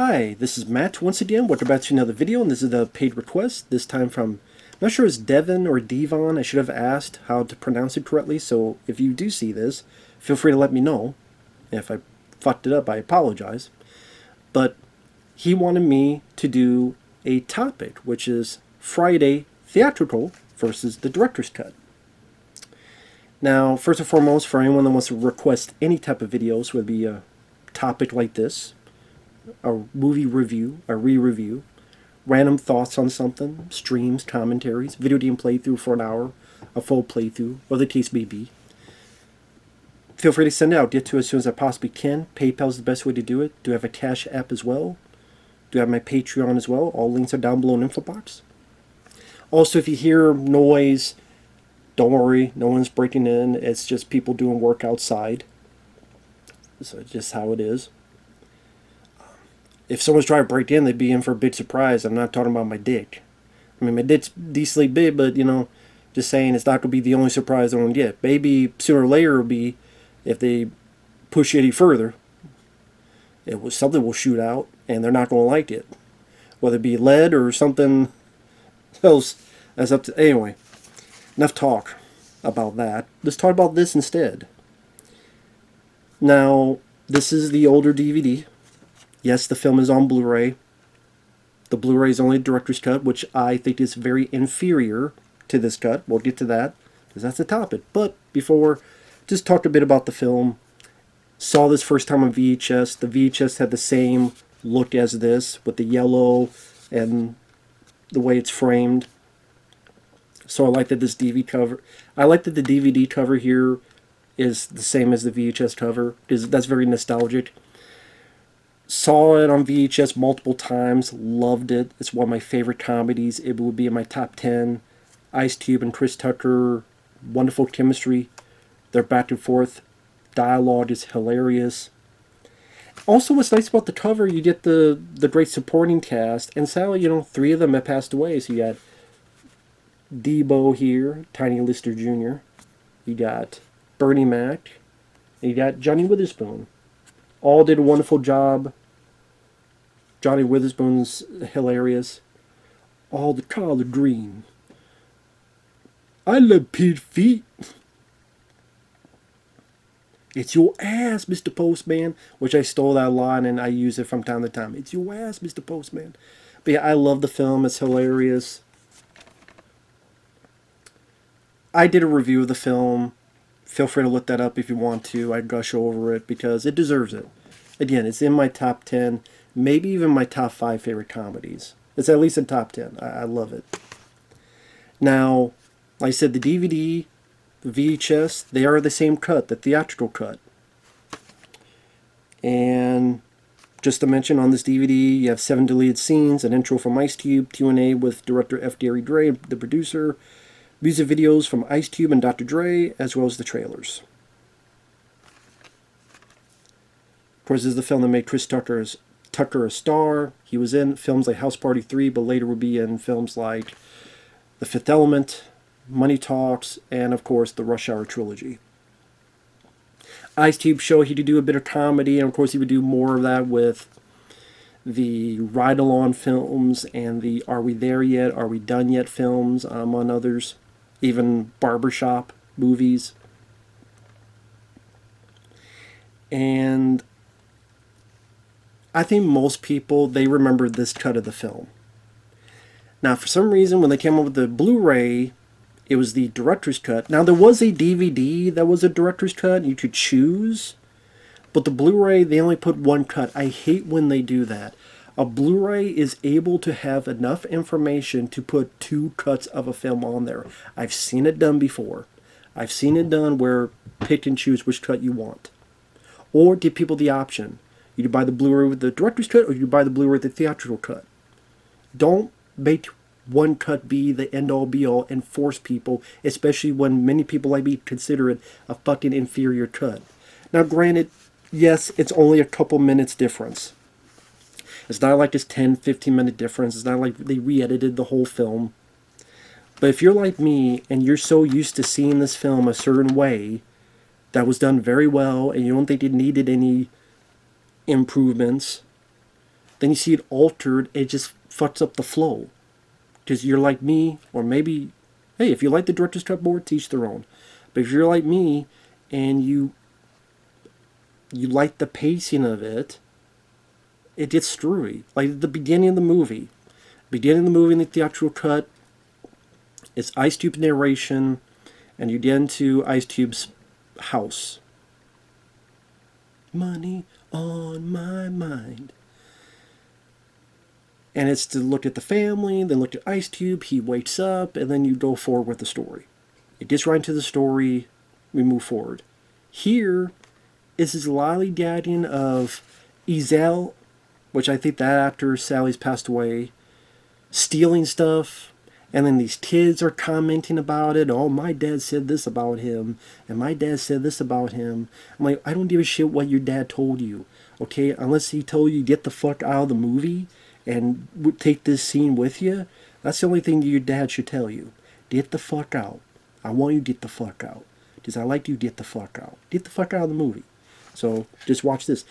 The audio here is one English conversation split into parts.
Hi, this is Matt once again. Welcome back to another video, and this is the paid request, this time from, I'm not sure it's Devon or Devon. I should have asked how to pronounce it correctly, so if you do see this, feel free to let me know. If I fucked it up, I apologize. But he wanted me to do a topic, which is Friday Theatrical versus the Director's Cut. Now, first and foremost, for anyone that wants to request any type of videos, whether it be a topic like this, a movie review, a re-review, random thoughts on something, streams, commentaries, video game playthrough for an hour, a full playthrough, whatever the case may be, feel free to send it out. Get to it as soon as I possibly can. PayPal is the best way to do it. Do I have a CashApp as well? Do I have my Patreon as well? All links are down below in the info box. Also, if you hear noise, don't worry, no one's breaking in. It's just people doing work outside. So it's just how it is. If someone's trying to break in, they'd be in for a big surprise. I'm not talking about my dick. I mean, my dick's decently big, but, you know, just saying it's not going to be the only surprise they're going to get. Maybe sooner or later it'll be, if they push it any further, something will shoot out, and they're not going to like it. Whether it be lead or something else, that's up to... Anyway, enough talk about that. Let's talk about this instead. Now, this is the older DVD. Yes, the film is on Blu-ray. The Blu-ray is only a director's cut, which I think is very inferior to this cut. We'll get to that, because that's the topic. But before, just talk a bit about the film. Saw this first time on VHS. The VHS had the same look as this, with the yellow and the way it's framed. So I like that this DVD cover... I like that the DVD cover here is the same as the VHS cover, because that's very nostalgic. Saw it on VHS multiple times, loved it. It's one of my favorite comedies. It would be in my top 10. Ice Cube and Chris Tucker, wonderful chemistry. Their back and forth dialogue is hilarious. Also, what's nice about the cover, you get the great supporting cast. And sadly, you know, 3 of them have passed away. So you got Debo here, Tiny Lister Jr. You got Bernie Mac. And you got Johnny Witherspoon. All did a wonderful job. Johnny Witherspoon's hilarious. All the collard green. I love pig feet. It's your ass, Mr. Postman. Which I stole that line and I use it from time to time. It's your ass, Mr. Postman. But yeah, I love the film. It's hilarious. I did a review of the film. Feel free to look that up if you want to. I gush over it because it deserves it. Again, it's in my top 10, maybe even my top 5 favorite comedies. It's at least in top 10. I love it. Now, like I said, the DVD, the VHS, they are the same cut, the theatrical cut. And just to mention, on this DVD, you have 7 deleted scenes, an intro from Ice Cube, Q&A with director F. Gary Dre, the producer, music videos from Ice Cube and Dr. Dre, as well as the trailers. Of course, this is the film that made Chris Tucker a star. He was in films like House Party 3, but later would be in films like The Fifth Element, Money Talks, and of course the Rush Hour trilogy. Ice Cube showed he could do a bit of comedy, and of course he would do more of that with the Ride-Along films and the Are We There Yet? Are We Done Yet? films, among others. Even barbershop movies. And I think most people, they remember this cut of the film. Now, for some reason, when they came up with the Blu-ray, it was the director's cut. Now, there was a DVD that was a director's cut. You could choose. But the Blu-ray, they only put one cut. I hate when they do that. A Blu-ray is able to have enough information to put 2 cuts of a film on there. I've seen it done before. I've seen it done where pick and choose which cut you want. Or give people the option. You can buy the Blu-ray with the director's cut, or you can buy the Blu-ray with the theatrical cut. Don't make one cut be the end-all be-all and force people, especially when many people like me consider it a fucking inferior cut. Now, granted, yes, it's only a couple minutes difference. It's not like this 10-15 minute difference. It's not like they re-edited the whole film. But if you're like me and you're so used to seeing this film a certain way that was done very well and you don't think it needed any improvements, then you see it altered, it just fucks up the flow. Because you're like me, or maybe, hey, if you like the director's cut board, teach their own. But if you're like me and you like the pacing of it, it gets screwy. Like at the beginning of the movie. Beginning of the movie in the theatrical cut, it's Ice Cube's narration, and you get into Ice Cube's house. Money on my mind. And it's to look at the family, then look at Ice Cube, he wakes up, and then you go forward with the story. It gets right into the story, we move forward. Here is this lollygagging of Ezell, which I think that actor, Sally's passed away, stealing stuff, and then these kids are commenting about it. Oh, my dad said this about him, and my dad said this about him. I'm like, I don't give a shit what your dad told you, okay? Unless he told you get the fuck out of the movie and take this scene with you. That's the only thing your dad should tell you. Get the fuck out. I want you to get the fuck out. Because I like you to get the fuck out. Get the fuck out of the movie. So, just watch this.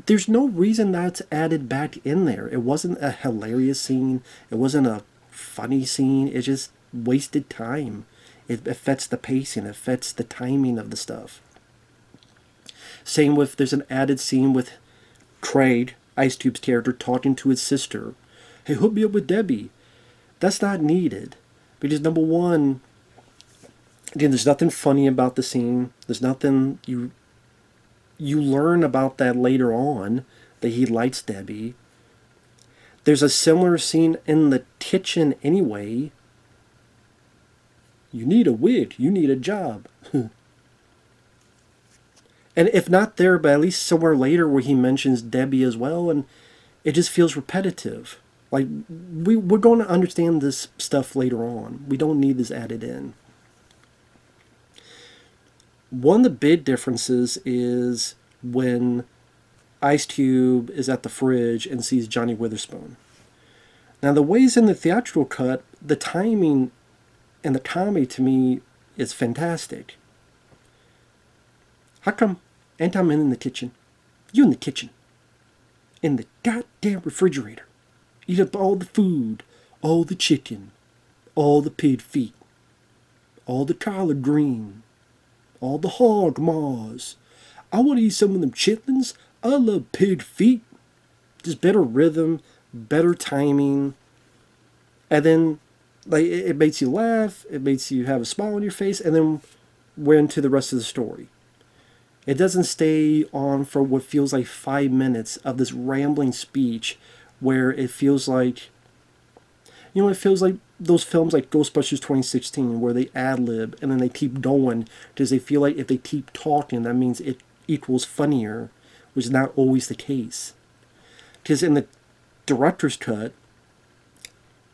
There's no reason that's added back in there. It wasn't a hilarious scene. It wasn't a funny scene. It just wasted time. It affects the pacing. It affects the timing of the stuff. Same with, there's an added scene with Craig, Ice Cube's character, talking to his sister. Hey, hook me up with Debbie. That's not needed. Because number one, again, there's nothing funny about the scene. There's nothing, you learn about that later on, that he likes Debbie. There's a similar scene in the kitchen anyway. You need a wig. You need a job. And if not there, but at least somewhere later where he mentions Debbie as well, and it just feels repetitive. Like, we're going to understand this stuff later on. We don't need this added in. One of the big differences is when Ice Cube is at the fridge and sees Johnny Witherspoon. Now, the ways in the theatrical cut, the timing and the comedy to me is fantastic. How come anytime I'm in the kitchen, you in the kitchen, in the goddamn refrigerator, eat up all the food, all the chicken, all the pig feet, all the collard green, all the hog maws. I want to eat some of them chitlins. I love pig feet. Just better rhythm, better timing. And then like it makes you laugh, it makes you have a smile on your face, and then we're into the rest of the story. It doesn't stay on for what feels like 5 minutes of this rambling speech where it feels like, it feels like those films like Ghostbusters 2016 where they ad-lib and then they keep going because they feel like if they keep talking, that means it equals funnier, which is not always the case. Because in the director's cut,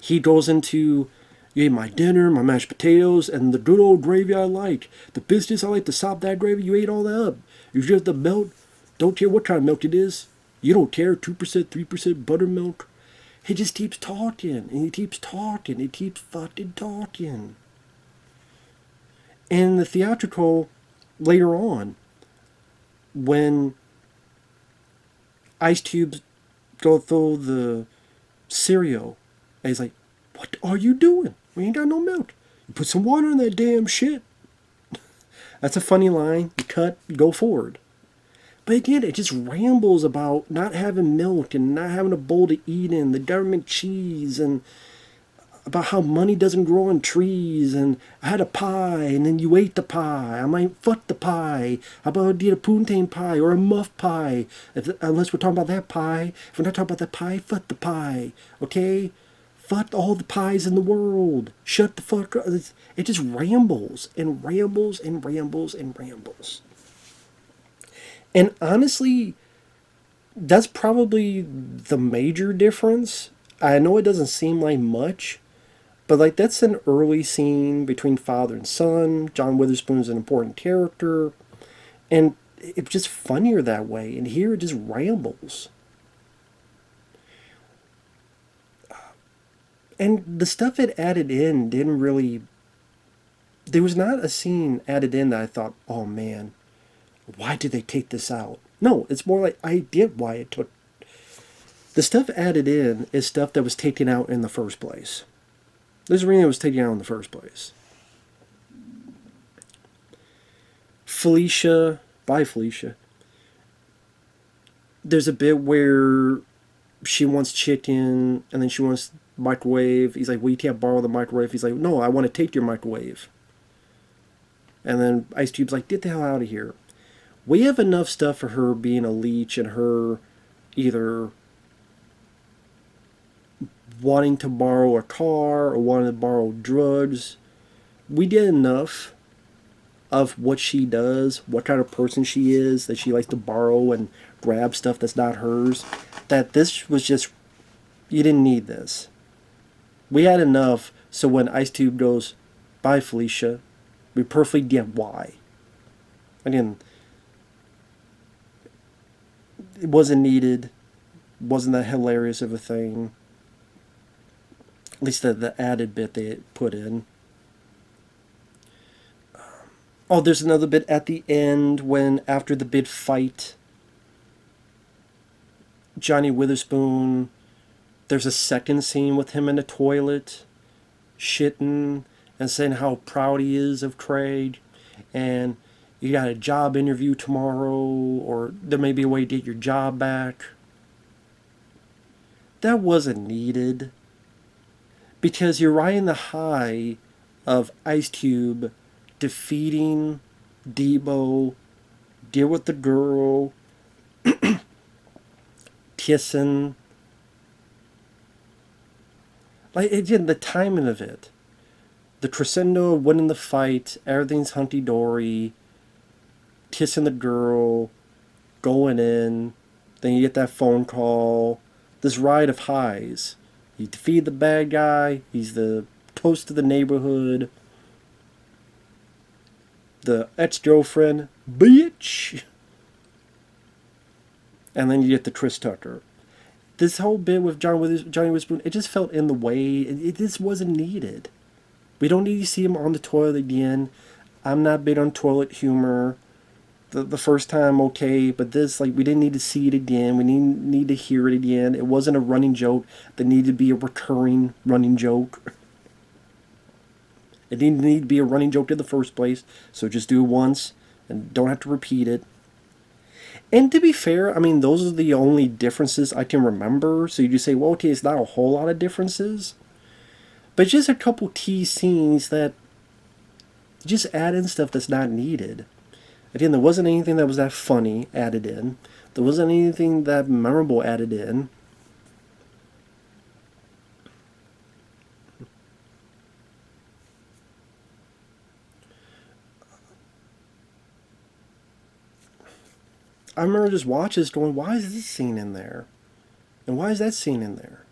he goes into, you ate my dinner, my mashed potatoes, and the good old gravy I like. The biscuits I like to sop that gravy, you ate all that up. You just the milk, don't care what kind of milk it is. You don't care, 2%, 3% buttermilk. He just keeps talking, and he keeps talking, he keeps fucking talking. And the theatrical, later on, when Ice Cube's go through the cereal, and he's like, what are you doing? We ain't got no milk. You put some water in that damn shit. That's a funny line. You cut, you go forward. But again, it just rambles about not having milk and not having a bowl to eat in, the government cheese, and about how money doesn't grow on trees, and I had a pie, and then you ate the pie. I might fuck the pie. How about I did a poontang pie or a muff pie? Unless we're talking about that pie. If we're not talking about that pie, fuck the pie. Okay? Fuck all the pies in the world. Shut the fuck up. It just rambles and rambles and rambles and rambles. And honestly, that's probably the major difference. I know it doesn't seem like much, but like that's an early scene between father and son. John Witherspoon is an important character, and it's just funnier that way. And here it just rambles. And the stuff it added in didn't really... There was not a scene added in that I thought, oh man, why did they take this out? No, it's more like I get why it took... The stuff added in is stuff that was taken out in the first place. There's a reason it was taken out in the first place. Felicia, bye Felicia. There's a bit where she wants chicken and then she wants microwave. He's like, well, you can't borrow the microwave. He's like, no, I want to take your microwave. And then Ice Cube's like, get the hell out of here. We have enough stuff for her being a leech and her either wanting to borrow a car or wanting to borrow drugs. We did enough of what she does, what kind of person she is, that she likes to borrow and grab stuff that's not hers, that this was just, you didn't need this. We had enough, so when Ice Cube goes, bye Felicia, we perfectly get why. Again, it wasn't needed, wasn't that hilarious of a thing. At least the added bit they put in. Oh, there's another bit at the end when, after the big fight, Johnny Witherspoon, there's a second scene with him in the toilet, shitting and saying how proud he is of Craig, and you got a job interview tomorrow, or there may be a way to get your job back. That wasn't needed, because you're riding the high of Ice Cube defeating Debo, deal with the girl, kissing. Like, again, the timing of it. The crescendo of winning the fight, everything's hunky-dory, kissing the girl, going in, then you get that phone call. This ride of highs. You defeat the bad guy, he's the toast of the neighborhood. The ex-girlfriend, bitch! And then you get the Chris Tucker. This whole bit with Johnny Witherspoon, it just felt in the way. It just wasn't needed. We don't need to see him on the toilet again. I'm not big on toilet humor. The first time, okay, but this, like, we didn't need to see it again. We need to hear it again. It wasn't a running joke that needed to be a recurring running joke. It didn't need to be a running joke in the first place, so just do it once and don't have to repeat it. And to be fair, I mean, those are the only differences I can remember. So you just say, well, okay, it's not a whole lot of differences. But just a couple key scenes that just add in stuff that's not needed. Again, there wasn't anything that was that funny added in. There wasn't anything that memorable added in. I remember just watching this going, why is this scene in there? And why is that scene in there?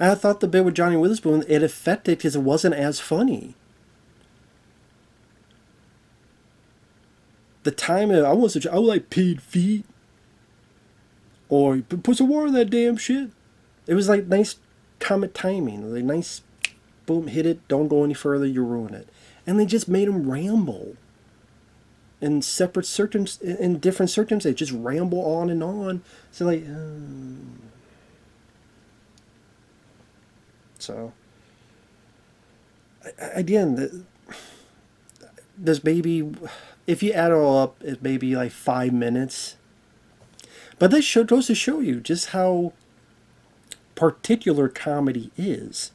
And I thought the bit with Johnny Witherspoon, it affected because it wasn't as funny. The time, I was like, paid feet. Or, put some water in that damn shit. It was like nice comic timing. Like nice, boom, hit it, don't go any further, you ruin it. And they just made him ramble. In different circumstances, just ramble on and on. So like, so again, this maybe, if you add it all up, it may be like 5 minutes. But this show goes to show you just how particular comedy is,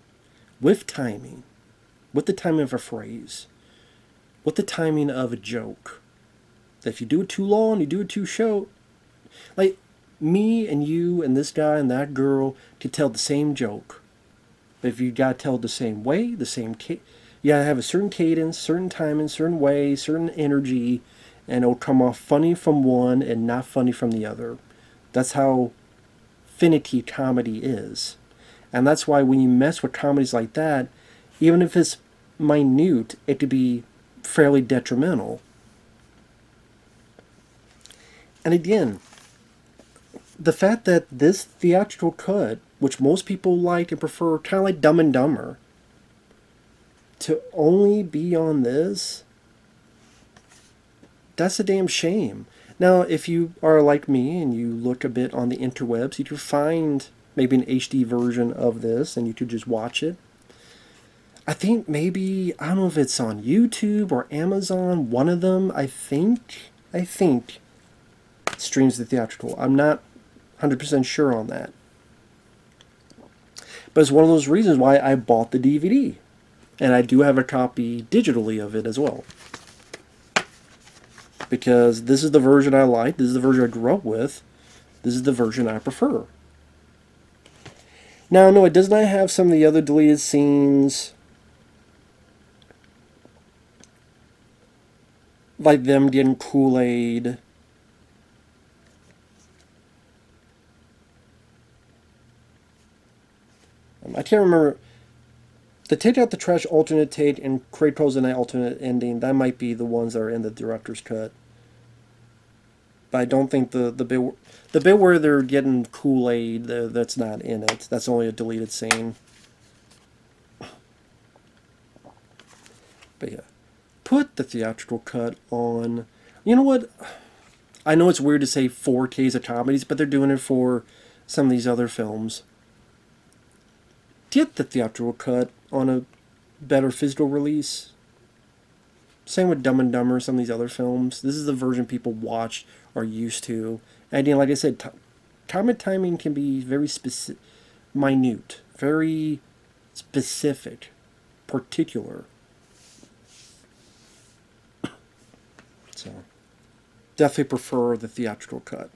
with timing, with the timing of a phrase, with the timing of a joke. If you do it too long, you do it too short. Like, me and you and this guy and that girl could tell the same joke. But if you gotta tell it the same way, you gotta have a certain cadence, certain timing, certain way, certain energy, and it'll come off funny from one and not funny from the other. That's how finicky comedy is. And that's why when you mess with comedies like that, even if it's minute, it could be fairly detrimental. And again, the fact that this theatrical cut, which most people like and prefer, kind of like Dumb and Dumber, to only be on this, that's a damn shame. Now, if you are like me and you look a bit on the interwebs, you can find maybe an HD version of this, and you could just watch it. I think maybe, I don't know if it's on YouTube or Amazon, one of them, I think streams the theatrical. I'm not 100% sure on that. But it's one of those reasons why I bought the DVD. And I do have a copy digitally of it as well. Because this is the version I like, this is the version I grew up with, this is the version I prefer. Now, no, it does not have some of the other deleted scenes, like them getting Kool-Aid. I can't remember. The Take Out the Trash alternate take and Kratos and I alternate ending, that might be the ones that are in the director's cut. But I don't think the bit where they're getting Kool-Aid, that's not in it. That's only a deleted scene. But yeah. Put the theatrical cut on. You know what? I know it's weird to say 4Ks of comedies, but they're doing it for some of these other films. Get the theatrical cut on a better physical release. Same with Dumb and Dumber, some of these other films. This is the version people watch or used to. And like I said, comment timing can be very minute, very specific, particular. So, definitely prefer the theatrical cut.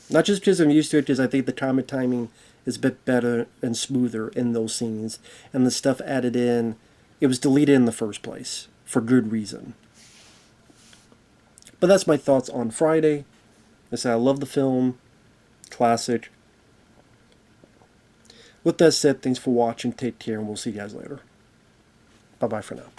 Not just because I'm used to it, because I think the comment timing is a bit better and smoother in those scenes. And the stuff added in, it was deleted in the first place, for good reason. But that's my thoughts on Friday. I said I love the film. Classic. With that said, thanks for watching. Take care, and we'll see you guys later. Bye-bye for now.